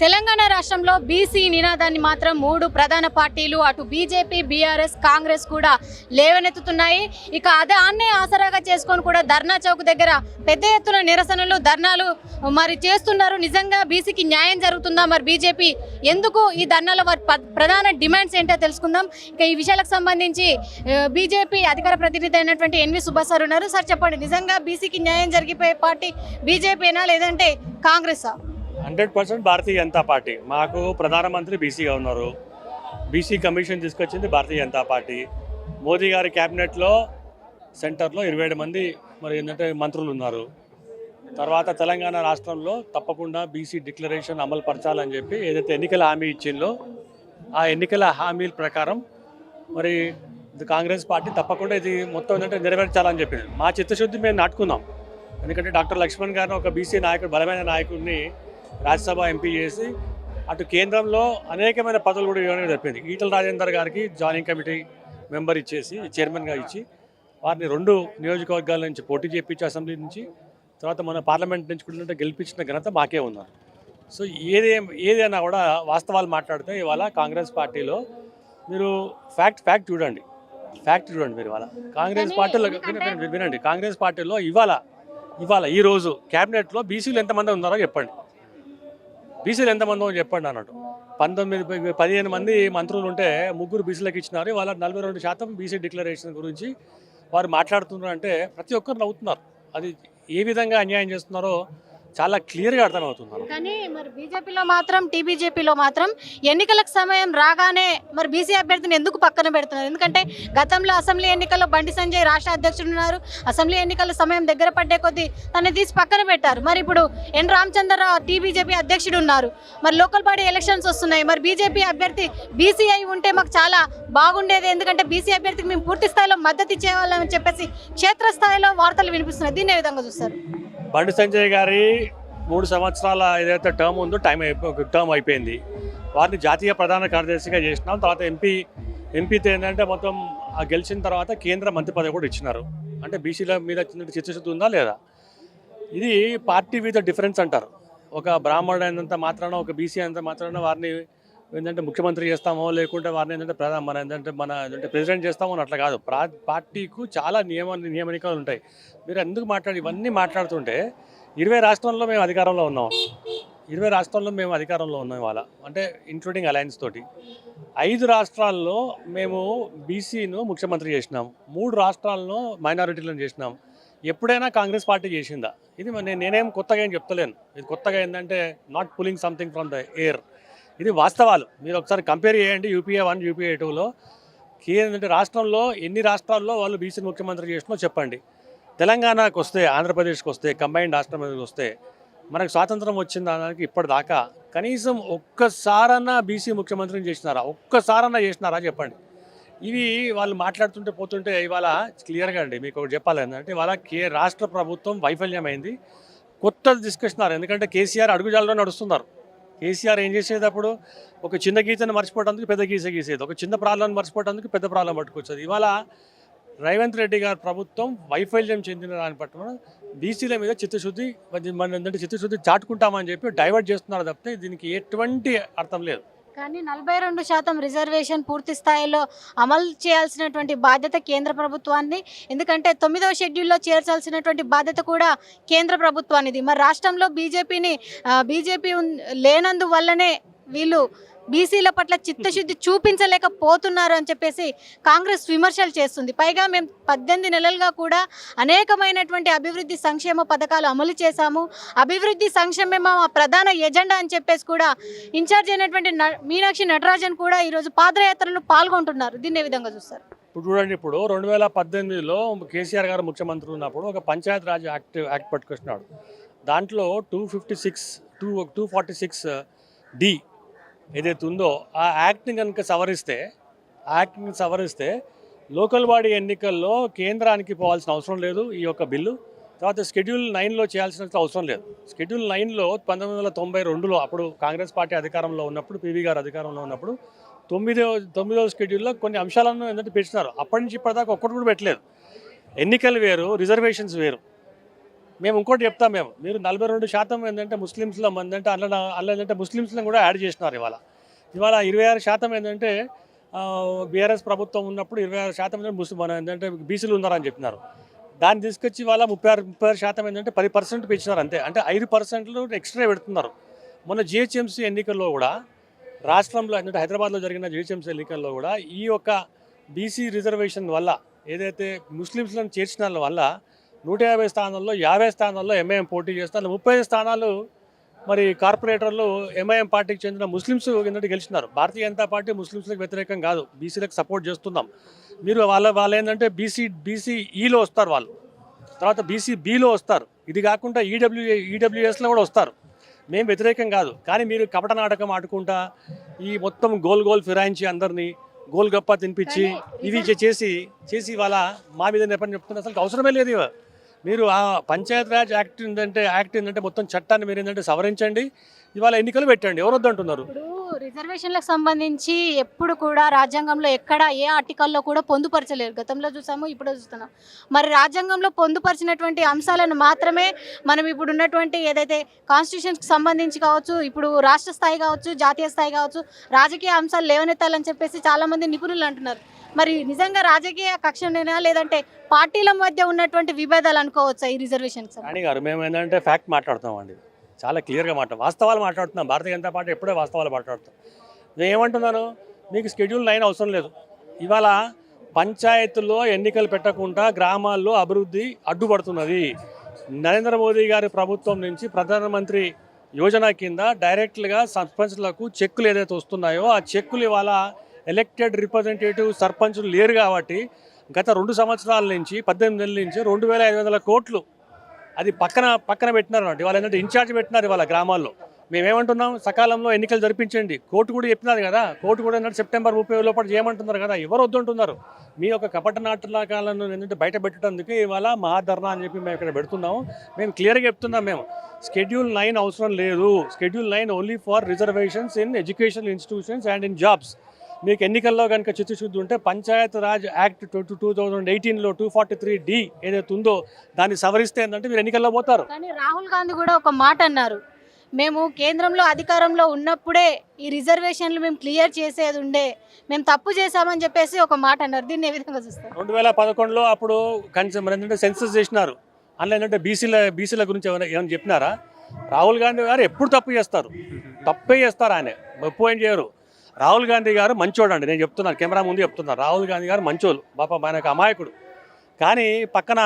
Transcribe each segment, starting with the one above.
తెలంగాణ రాష్ట్రంలో బీసీ నినాదాన్ని మాత్రం మూడు ప్రధాన పార్టీలు అటు బీజేపీ, బీఆర్ఎస్, కాంగ్రెస్ కూడా లేవనెత్తుతున్నాయి. ఇక అన్నే ఆసరాగా చేసుకొని కూడా ధర్నా చౌక్ దగ్గర పెద్ద ఎత్తున నిరసనలు, ధర్నాలు మరి చేస్తున్నారు. నిజంగా బీసీకి న్యాయం జరుగుతుందా? మరి బీజేపీ ఎందుకు ఈ ధర్నాల ప్రధాన డిమాండ్స్ ఏంటో తెలుసుకుందాం. ఇక ఈ విషయాలకు సంబంధించి బీజేపీ అధికార ప్రతినిధి అయినటువంటి ఎన్వి సుభాష్ సార్ ఉన్నారు. సార్ చెప్పండి, నిజంగా బీసీకి న్యాయం జరిగిపోయే పార్టీ బీజేపీనా లేదంటే కాంగ్రెసా? 100% భారతీయ జనతా పార్టీ. మాకు ప్రధానమంత్రి బీసీగా ఉన్నారు. బీసీ కమిషన్ తీసుకొచ్చింది భారతీయ జనతా పార్టీ. మోదీ గారి క్యాబినెట్లో సెంటర్లో 27 మంది మరి ఏంటంటే మంత్రులు ఉన్నారు. తర్వాత తెలంగాణ రాష్ట్రంలో తప్పకుండా బీసీ డిక్లరేషన్ అమలు పరచాలని చెప్పి ఏదైతే ఎన్నికల హామీ ఇచ్చిందో ఆ ఎన్నికల హామీల ప్రకారం మరి కాంగ్రెస్ పార్టీ తప్పకుండా ఇది మొత్తం ఏంటంటే నెరవేర్చాలని చెప్పింది. మా చిత్తశుద్ధి మేము నాటుకున్నాం. ఎందుకంటే డాక్టర్ లక్ష్మణ్ గారిని ఒక బీసీ నాయకుడు, బలమైన నాయకుడిని రాజ్యసభ ఎంపీ చేసి అటు కేంద్రంలో అనేకమైన పదవులు కూడా ఇవ్వడం జరిపింది. ఈటల రాజేందర్ గారికి జాయినింగ్ కమిటీ మెంబర్ ఇచ్చేసి చైర్మన్గా ఇచ్చి వారిని 2 నియోజకవర్గాల నుంచి పోటీ చేయించి అసెంబ్లీ నుంచి, తర్వాత మన పార్లమెంట్ నుంచి కూడా గెలిపించిన ఘనత మాకే ఉన్నారు. సో ఏదైనా కూడా వాస్తవాలు మాట్లాడితే ఇవాళ కాంగ్రెస్ పార్టీలో మీరు ఫ్యాక్ట్ చూడండి మీరు ఇవాళ కాంగ్రెస్ పార్టీలో వినండి. కాంగ్రెస్ పార్టీలో ఇవాళ ఈరోజు క్యాబినెట్లో బీసీలు ఎంతమంది ఉన్నారో చెప్పండి. బీసీలు ఎంతమందో చెప్పండి అన్నట్టు. 15 మంది మంత్రులు ఉంటే 3 బీసీలకు ఇచ్చినారు. వాళ్ళ 42% బీసీ డిక్లరేషన్ గురించి వారు మాట్లాడుతున్నారు అంటే ప్రతి ఒక్కరు నవ్వుతున్నారు. అది ఏ విధంగా అన్యాయం చేస్తున్నారో చాలా క్లియర్గా అర్థమవుతున్నారు. కానీ మరి బీజేపీలో మాత్రం టీబీజేపీలో మాత్రం ఎన్నికలకు సమయం రాగానే మరి బీసీ అభ్యర్థిని ఎందుకు పక్కన పెడుతున్నారు? ఎందుకంటే గతంలో అసెంబ్లీ ఎన్నికల్లో బండి సంజయ్ రాష్ట్ర అధ్యక్షుడు ఉన్నారు. అసెంబ్లీ ఎన్నికల సమయం దగ్గర పడ్డే కొద్దీ తనని తీసి పక్కన పెట్టారు. మరి ఇప్పుడు ఎన్ రామచంద్రరావు టీబీజేపీ అధ్యక్షుడు ఉన్నారు. మరి లోకల్ బాడీ ఎలక్షన్స్ వస్తున్నాయి. మరి బీజేపీ అభ్యర్థి బీసీ అయి ఉంటే మాకు చాలా బాగుండేది. ఎందుకంటే బీసీ అభ్యర్థికి మేము పూర్తి స్థాయిలో మద్దతు ఇచ్చేవాళ్ళని చెప్పేసి క్షేత్రస్థాయిలో వార్తలు వినిపిస్తున్నాయి. దీన్ని ఏ విధంగా చూస్తారు? బండి సంజయ్ గారి 3 సంవత్సరాల ఏదైతే టర్మ్ ఉందో టర్మ్ అయిపోయింది. వారిని జాతీయ ప్రధాన కార్యదర్శిగా చేసినాం. తర్వాత ఎంపీతో ఏంటంటే మొత్తం గెలిచిన తర్వాత కేంద్ర మంత్రి పదవి కూడా ఇచ్చినారు. అంటే బీసీల మీద చిత్తశుద్ధి ఉందా లేదా? ఇది పార్టీ విత్ డిఫరెన్స్ అంటారు. ఒక బ్రాహ్మణుడు అయినంత మాత్రాన, ఒక బీసీ అయినంత మాత్రాన వారిని ఏంటంటే ముఖ్యమంత్రి చేస్తామో లేకుంటే వారిని ఏంటంటే మన ప్రెసిడెంట్ చేస్తామో అని అట్లా కాదు. పార్టీకు చాలా నియమనికలు ఉంటాయి. మీరు ఎందుకు ఇవన్నీ మాట్లాడుతుంటే 20 రాష్ట్రాల్లో మేము అధికారంలో ఉన్నాం. 20 రాష్ట్రాల్లో మేము అధికారంలో ఉన్నాం ఇవాళ, అంటే ఇంక్లూడింగ్ అలయన్స్ తోటి. 5 రాష్ట్రాల్లో మేము బీసీను ముఖ్యమంత్రి చేసినాం. 3 రాష్ట్రాల్లో మైనారిటీలను చేసినాం. ఎప్పుడైనా కాంగ్రెస్ పార్టీ చేసిందా? ఇది నేనేం కొత్తగా ఏం చెప్తలేను. ఇది కొత్తగా ఏంటంటే not pulling something from the air. ఇది వాస్తవాలు. మీరు ఒకసారి కంపేర్ చేయండి. యూపీఏ 1, యూపీఏ 2లో ఏంటంటే రాష్ట్రంలో ఎన్ని రాష్ట్రాల్లో వాళ్ళు బీసీ ముఖ్యమంత్రి చేసినో చెప్పండి. తెలంగాణకు వస్తే, ఆంధ్రప్రదేశ్కి వస్తే, కంబైన్డ్ రాష్ట్రం మీదకి వస్తే మనకు స్వాతంత్రం వచ్చిన దానికి ఇప్పటిదాకా కనీసం ఒక్కసారన్నా బీసీ ముఖ్యమంత్రిని చేసినారా చెప్పండి. ఇవి వాళ్ళు మాట్లాడుతుంటే పోతుంటే ఇవాళ క్లియర్గా అండి మీకు ఒకటి చెప్పాలి ఏంటంటే ఇవాళ రాష్ట్ర ప్రభుత్వం వైఫల్యమైంది. కొత్త తీసుకొచ్చినారు. ఎందుకంటే కేసీఆర్ అడుగుజాలలో నడుస్తున్నారు. కేసీఆర్ ఏం చేసేటప్పుడు ఒక చిన్న గీతను మర్చిపోవడానికి పెద్ద గీసేది, ఒక చిన్న ప్రాబ్లం మర్చిపోవడానికి పెద్ద ప్రాబ్లం పట్టుకొచ్చేది. ఇవాళ రేవంత్ రెడ్డి గారి ప్రభుత్వం వైఫల్యం చెందిన దాని పట్ల బీసీల మీద చిత్తశుద్ధి చాటుకుంటామని చెప్పి డైవర్ట్ చేస్తున్నారు తప్పితే దీనికి ఎటువంటి అర్థం లేదు. కానీ 42% రిజర్వేషన్ పూర్తి స్థాయిలో అమలు చేయాల్సినటువంటి బాధ్యత కేంద్ర ప్రభుత్వాన్ని. ఎందుకంటే 9వ షెడ్యూల్లో చేర్చాల్సినటువంటి బాధ్యత కూడా కేంద్ర ప్రభుత్వానిది. మరి రాష్ట్రంలో బీజేపీ లేనందువల్లనే వీళ్ళు బీసీల పట్ల చిత్తశుద్ధి చూపించలేకపోతున్నారు అని చెప్పేసి కాంగ్రెస్ విమర్శలు చేస్తుంది. పైగా మేము 18 నెలలుగా కూడా అనేకమైనటువంటి అభివృద్ధి సంక్షేమ పథకాలు అమలు చేశాము. అభివృద్ధి సంక్షేమమే మా ప్రధాన ఎజెండా అని చెప్పేసి కూడా ఇన్ఛార్జ్ అయినటువంటి మీనాక్షి నటరాజన్ కూడా ఈరోజు పాదయాత్రలో పాల్గొంటున్నారు. దీన్ని ఏ విధంగా చూస్తారు? ఇప్పుడు చూడండి, ఇప్పుడు 2018లో కేసీఆర్ గారు ముఖ్యమంత్రి ఉన్నప్పుడు ఒక పంచాయత్ రాజ్ యాక్ట్ పట్టుకొచ్చినాడు. దాంట్లో 246D ఏదైతే ఉందో ఆ యాక్ట్ని కనుక సవరిస్తే లోకల్ బాడీ ఎన్నికల్లో కేంద్రానికి పోవాల్సిన అవసరం లేదు ఈ యొక్క బిల్లు. తర్వాత షెడ్యూల్ 9లో చేయాల్సిన అవసరం లేదు. షెడ్యూల్ 9లో 1992లో అప్పుడు కాంగ్రెస్ పార్టీ అధికారంలో ఉన్నప్పుడు, పివి గారు అధికారంలో ఉన్నప్పుడు 9వ షెడ్యూల్లో కొన్ని అంశాలను ఏంటంటే పెట్టినారు. అప్పటి నుంచి ఇప్పటిదాకా ఒక్కటి కూడా పెట్టలేదు. ఎన్నికలు వేరు, రిజర్వేషన్స్ వేరు. మేము ఇంకోటి చెప్తాం మీరు 42% ఏంటంటే ముస్లిమ్స్లో మంది అంటే అల్ల ఏంటంటే ముస్లిమ్స్లను కూడా యాడ్ చేసినారు ఇవాళ 26% ఏంటంటే బీఆర్ఎస్ ప్రభుత్వం ఉన్నప్పుడు 26% ముస్లిం మన ఏంటంటే బీసీలు ఉన్నారని చెప్పినారు. దాన్ని తీసుకొచ్చి ఇవాళ 36% ఏంటంటే 10% పెంచినారు అంతే. అంటే 5% ఎక్స్ట్రా పెడుతున్నారు. మొన్న జిహెచ్ఎంసీ ఎన్నికల్లో కూడా రాష్ట్రంలో ఏంటంటే హైదరాబాద్లో జరిగిన జిహెచ్ఎంసీ ఎన్నికల్లో కూడా ఈ యొక్క బీసీ రిజర్వేషన్ వల్ల ఏదైతే ముస్లిమ్స్లను చేర్చిన వల్ల 150 స్థానాల్లో 50 స్థానాల్లో ఎంఐఎం పోటీ చేస్తారు. 30 స్థానాలు మరి కార్పొరేటర్లు ఎంఐఎం పార్టీకి చెందిన ముస్లిమ్స్ ఏంటంటే గెలిచినారు. భారతీయ జనతా పార్టీ ముస్లిమ్స్లకు వ్యతిరేకం కాదు, బీసీలకు సపోర్ట్ చేస్తున్నాం. మీరు వాళ్ళు ఏంటంటే బీసీఈలో వస్తారు, వాళ్ళు తర్వాత బీసీబీలో వస్తారు, ఇది కాకుండా ఈడబ్ల్యూఎస్లో కూడా వస్తారు. మేము వ్యతిరేకం కాదు, కానీ మీరు కపట నాటకం ఆడుకుంటా ఈ మొత్తం గోల్ ఫిరాయించి అందరినీ గోల్ గప్ప తినిపించి ఇవి చేసి ఇవాళ మా మీద నెపని చెప్తున్నారు. అసలు అవసరమే లేదు. మీరు ఆ పంచాయత్ రాజ్ యాక్ట్ ఏంటంటే మొత్తం చట్టాన్ని మీరు ఏంటంటే సవరించండి, ఇవాళ ఎన్నికలు పెట్టండి. ఎవరు వద్దంటున్నారు? ఇప్పుడు రిజర్వేషన్లకు సంబంధించి ఎప్పుడు కూడా రాజ్యాంగంలో ఎక్కడ ఏ ఆర్టికల్లో కూడా పొందుపరచలేరు. గతంలో చూసాము, ఇప్పుడు చూస్తున్నాం. మరి రాజ్యాంగంలో పొందుపరిచినటువంటి అంశాలను మాత్రమే మనం ఇప్పుడు ఉన్నటువంటి ఏదైతే కాన్స్టిట్యూషన్కి సంబంధించి కావచ్చు, ఇప్పుడు రాష్ట్ర స్థాయి కావచ్చు, జాతీయ స్థాయి కావచ్చు, రాజకీయ అంశాలు లేవనెత్తాలని చెప్పేసి చాలామంది నిపుణులు అంటున్నారు. మరి నిజంగా రాజకీయ కక్షనేనా లేదంటే పార్టీల మధ్య ఉన్నటువంటి విభేదాలు అనుకోవచ్చా ఈ రిజర్వేషన్? రాణి గారు, మేము ఏంటంటే ఫ్యాక్ట్ మాట్లాడుతామండి, చాలా క్లియర్గా వాస్తవాలు మాట్లాడుతున్నాం. భారతీయ జనతా పార్టీ ఎప్పుడే వాస్తవాలు మాట్లాడుతాం. నేను ఏమంటున్నాను, మీకు షెడ్యూల్ 9 అవసరం లేదు. ఇవాళ పంచాయతీల్లో ఎన్నికలు పెట్టకుండా గ్రామాల్లో అభివృద్ధి అడ్డుపడుతున్నది. నరేంద్ర మోదీ గారి ప్రభుత్వం నుంచి ప్రధానమంత్రి యోజన కింద డైరెక్ట్గా సర్పంచ్లకు చెక్కులు ఏదైతే వస్తున్నాయో ఆ చెక్కులు ఇవాళ ఎలక్టెడ్ రిప్రజెంటేటివ్ సర్పంచులు లేరు కాబట్టి గత 2 సంవత్సరాల నుంచి 18 నెలల నుంచి 2500 కోట్లు అది పక్కన పెట్టినారు అన్నట్టు. ఇవాళ ఏంటంటే ఇన్ఛార్జ్ పెట్టినారు ఇవాళ గ్రామాల్లో. మేమేమంటున్నాం, సకాలంలో ఎన్నికలు జరిపించండి. కోర్టు కూడా చెప్పినారు కదా, కోర్టు కూడా ఏంటంటే సెప్టెంబర్ 30 లోపల చేయమంటున్నారు కదా. ఎవరు వద్దంటున్నారు? మీ యొక్క కపట నాటకాలను ఏంటంటే బయట పెట్టడానికి ఇవాళ మహాధర్నా అని చెప్పి మేము ఇక్కడ పెడుతున్నాము. మేము క్లియర్గా చెప్తున్నాం, మేము షెడ్యూల్ 9 అవసరం లేదు. Schedule 9 only for reservations in educational institutions and in jobs. మీకు ఎన్నికల్లో కనుక చిత్తశుద్ధి ఉంటే పంచాయత్ రాజ్ యాక్ట్ 2018లో 243D ఏదైతే ఉందో దాన్ని సవరిస్తే ఏంటంటే మీరు ఎన్నికల్లో పోతారు. కానీ రాహుల్ గాంధీ కూడా ఒక మాట అన్నారు, మేము కేంద్రంలో అధికారంలో ఉన్నప్పుడే ఈ రిజర్వేషన్లు మేము క్లియర్ చేసేది ఉండే, మేము తప్పు చేశామని చెప్పేసి ఒక మాట అన్నారు. దీన్ని ఏ విధంగా చూస్తారు? 2011లో అప్పుడు ఏంటంటే సెన్సస్ చేసినారు. అందులో ఏంటంటే బీసీల గురించి ఏమైనా చెప్పినారా? రాహుల్ గాంధీ గారు ఎప్పుడు తప్పు చేస్తారు, తప్పే చేస్తారు. ఆయన ఒప్పు ఏం చేయరు. రాహుల్ గాంధీ గారు మంచోడు అండి, నేను చెప్తున్నాను, కెమెరా ముందు చెప్తున్నాను. రాహుల్ గాంధీ గారు మంచోళ్ళు, పాపం ఆయనకు అమాయకుడు. కానీ పక్కన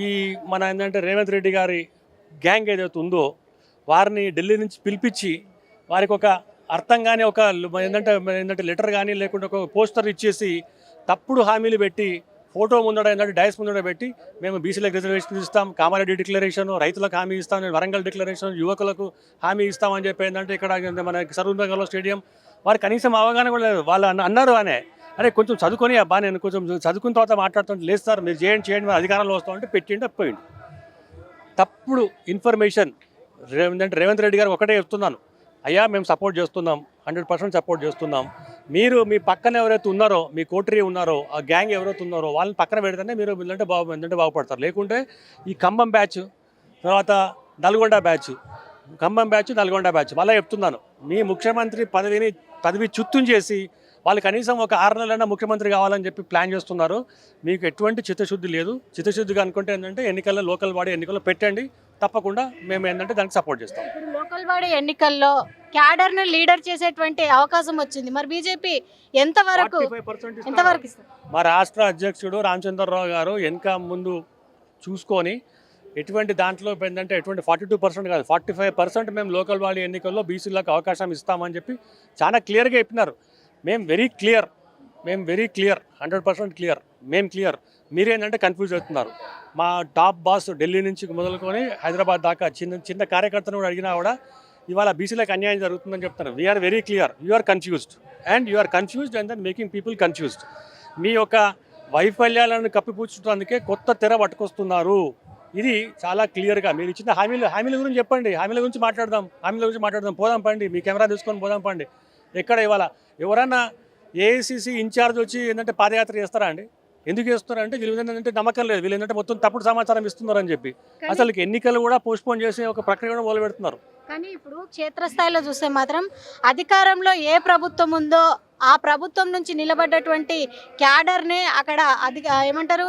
ఈ మన ఏంటంటే రేవంత్ రెడ్డి గారి గ్యాంగ్ ఏదైతే ఉందో వారిని ఢిల్లీ నుంచి పిలిపించి వారికి ఒక అర్థం కానీ ఒక ఏంటంటే లెటర్ కానీ లేకుంటే ఒక పోస్టర్ ఇచ్చేసి తప్పుడు హామీలు పెట్టి ఫోటో ముందడ ఏంటంటే డైస్ ముందడ పెట్టి మేము బీసీలకు రిజర్వేషన్ ఇస్తాం, కామారెడ్డి డిక్లరేషన్, రైతులకు హామీ ఇస్తాం, వరంగల్ డిక్లరేషన్, యువకులకు హామీ ఇస్తామని చెప్పి ఏంటంటే ఇక్కడ మన సరూర్నగర్లో స్టేడియం వారికి కనీసం అవగాహన కూడా లేదు. వాళ్ళు అన్నారు అరే కొంచెం చదువుకొని అబ్బా, నేను కొంచెం చదువుకున్న తర్వాత మాట్లాడుతుంటే లేదు సార్ మీరు చేయండి మేము అధికారంలో వస్తామంటే పెట్టిండి పోయింది. తప్పుడు ఇన్ఫర్మేషన్. రేవంత్ రెడ్డి గారు ఒకటే చెప్తున్నాను, అయ్యా మేము సపోర్ట్ చేస్తున్నాం, 100% సపోర్ట్ చేస్తున్నాం. మీరు మీ పక్కన ఎవరైతే ఉన్నారో, మీ కోటరీ ఉన్నారో, ఆ గ్యాంగ్ ఎవరైతే ఉన్నారో వాళ్ళని పక్కన పెడితేనే మీరు ఏంటంటే బాగుపడతారు. లేకుంటే ఈ ఖమ్మం బ్యాచ్, తర్వాత Nalgonda batch, Khammam batch, Nalgonda batch మళ్ళీ చెప్తున్నాను, మీ ముఖ్యమంత్రి పదవి చుట్టం చేసి వాళ్ళు కనీసం ఒక 6 నెలలైనా ముఖ్యమంత్రి కావాలని చెప్పి ప్లాన్ చేస్తున్నారు. మీకు ఎటువంటి చిత్తశుద్ధి లేదు. చిత్తశుద్ధిగా అనుకుంటే ఏంటంటే ఎన్నికల్లో లోకల్ బాడీ ఎన్నికల్లో పెట్టండి, తప్పకుండా మేము ఏంటంటే దానికి సపోర్ట్ చేస్తాం. ఇప్పుడు లోకల్ బాడీ ఎన్నికల్లో క్యాడర్ను లీడర్ చేసేటువంటి అవకాశం వచ్చింది. మరి బీజేపీ ఎంతవరకు ఇస్తారు? మా రాష్ట్ర అధ్యక్షుడు రామచంద్రరావు గారు వెనక ముందు చూసుకొని ఎటువంటి దాంట్లో ఏంటంటే ఎటువంటి 42% కాదు 45% మేము లోకల్ బాడీ ఎన్నికల్లో బీసీలకు అవకాశం ఇస్తామని చెప్పి చాలా క్లియర్గా చెప్పినారు. మేము వెరీ క్లియర్ 100% క్లియర్. మేము క్లియర్. మీరేంటంటే కన్ఫ్యూజ్ అవుతున్నారు. మా టాప్ బాస్ ఢిల్లీ నుంచి మొదలుకొని హైదరాబాద్ దాకా చిన్న కార్యకర్తను కూడా అడిగినా కూడా ఇవాళ బీసీలకు అన్యాయం జరుగుతుందని చెప్తున్నారు. We're very clear. You are confused and then making people confused. మీ యొక్క వైఫల్యాలను కప్పిపుచ్చుకోవడానికే కొత్త తెర పట్టుకొస్తున్నారు. ఇది చాలా క్లియర్గా మీరు ఇచ్చిన హామీల గురించి చెప్పండి, హామీల గురించి మాట్లాడదాం, పోదాం పండి, మీ కెమెరా తీసుకొని పోదాం పండి. ఎక్కడ ఇవాళ ఎవరన్నా ఏఐసిసి ఇన్ఛార్జ్ వచ్చి ఏంటంటే పాదయాత్ర చేస్తారా అండి? ఎందుకు చేస్తున్నారంటే వీళ్ళు ఏంటంటే నమ్మకం లేదు, వీళ్ళు ఏంటంటే మొత్తం తప్పుడు సమాచారం ఇస్తున్నారని చెప్పి అసలు ఎన్నికలు కూడా పోస్ట్పోన్ చేసి ఒక ప్రక్రియ కూడా మొదలు పెడుతున్నారు. కానీ ఇప్పుడు క్షేత్రస్థాయిలో చూస్తే మాత్రం అధికారంలో ఏ ప్రభుత్వం ఉందో ఆ ప్రభుత్వం నుంచి నిలబడ్డటువంటి క్యాడర్నే అక్కడ ఏమంటారు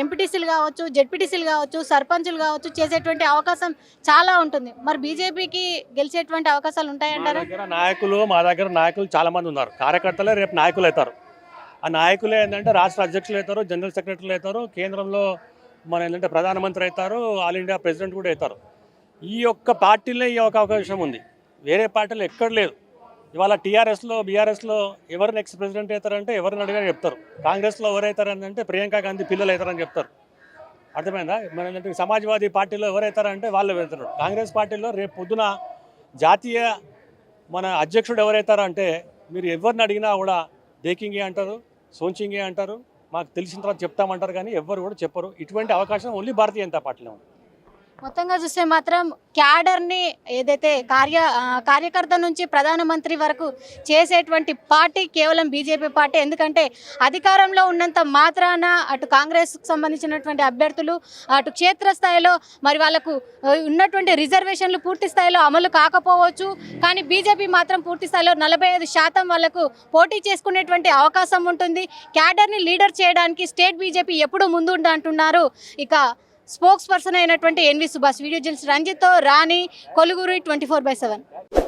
ఎంపీటీసీలు కావచ్చు, జెడ్పీటీసీలు కావచ్చు, సర్పంచులు కావచ్చు చేసేటువంటి అవకాశం చాలా ఉంటుంది. మరి బీజేపీకి గెలిచేటువంటి అవకాశాలు ఉంటాయంటారా? మా దగ్గర నాయకులు చాలా మంది ఉన్నారు. కార్యకర్తలే రేపు నాయకులు అవుతారు. ఆ నాయకులే ఏంటంటే రాష్ట్ర అధ్యక్షులు అవుతారు, జనరల్ సెక్రటరీలు అవుతారు, కేంద్రంలో మన ఏంటంటే ప్రధానమంత్రి అవుతారు, ఆల్ ఇండియా ప్రెసిడెంట్ కూడా అవుతారు. ఈ యొక్క పార్టీలో ఈ ఒక అవకాశం ఉంది, వేరే పార్టీలో ఎక్కడ లేదు. ఇవాళ టీఆర్ఎస్లో బీఆర్ఎస్లో ఎవరు నెక్స్ట్ ప్రెసిడెంట్ అవుతారంటే ఎవరిని అడిగా చెప్తారు. కాంగ్రెస్లో ఎవరు అవుతారని అంటే ప్రియాంక గాంధీ పిల్లలు అవుతారని చెప్తారు. అర్థమైందా? మన ఏంటంటే సమాజ్వాదీ పార్టీలో ఎవరు అవుతారంటే వాళ్ళు వెళ్తారు. కాంగ్రెస్ పార్టీలో రేపు పొద్దున జాతీయ మన అధ్యక్షుడు ఎవరైతారంటే మీరు ఎవరిని అడిగినా కూడా దేకింగే అంటారు, సోంచింగే అంటారు, మాకు తెలిసిన తర్వాత చెప్తామంటారు, కానీ ఎవ్వరు కూడా చెప్పరు. ఇటువంటి అవకాశం ఓన్లీ భారతీయ జనతా పార్టీలో ఉంది. మొత్తంగా చూస్తే మాత్రం క్యాడర్ని ఏదైతే కార్యకర్త నుంచి ప్రధానమంత్రి వరకు చేసేటువంటి పార్టీ కేవలం బీజేపీ పార్టీ. ఎందుకంటే అధికారంలో ఉన్నంత మాత్రాన అటు కాంగ్రెస్కి సంబంధించినటువంటి అభ్యర్థులు అటు క్షేత్రస్థాయిలో మరి వాళ్ళకు ఉన్నటువంటి రిజర్వేషన్లు పూర్తి స్థాయిలో అమలు కాకపోవచ్చు, కానీ బీజేపీ మాత్రం పూర్తి స్థాయిలో 45% వాళ్ళకు పోటీ చేసుకునేటువంటి అవకాశం ఉంటుంది. క్యాడర్ని లీడర్ చేయడానికి స్టేట్ బీజేపీ ఎప్పుడూ ముందుండి అంటున్నారు. ఇక స్పోక్స్ పర్సన్ అయినటువంటి ఎన్వి సుభాష్. వీడియో జర్నలిస్ట్ రంజిత్తో రాణి, కొలుగురు 24/7.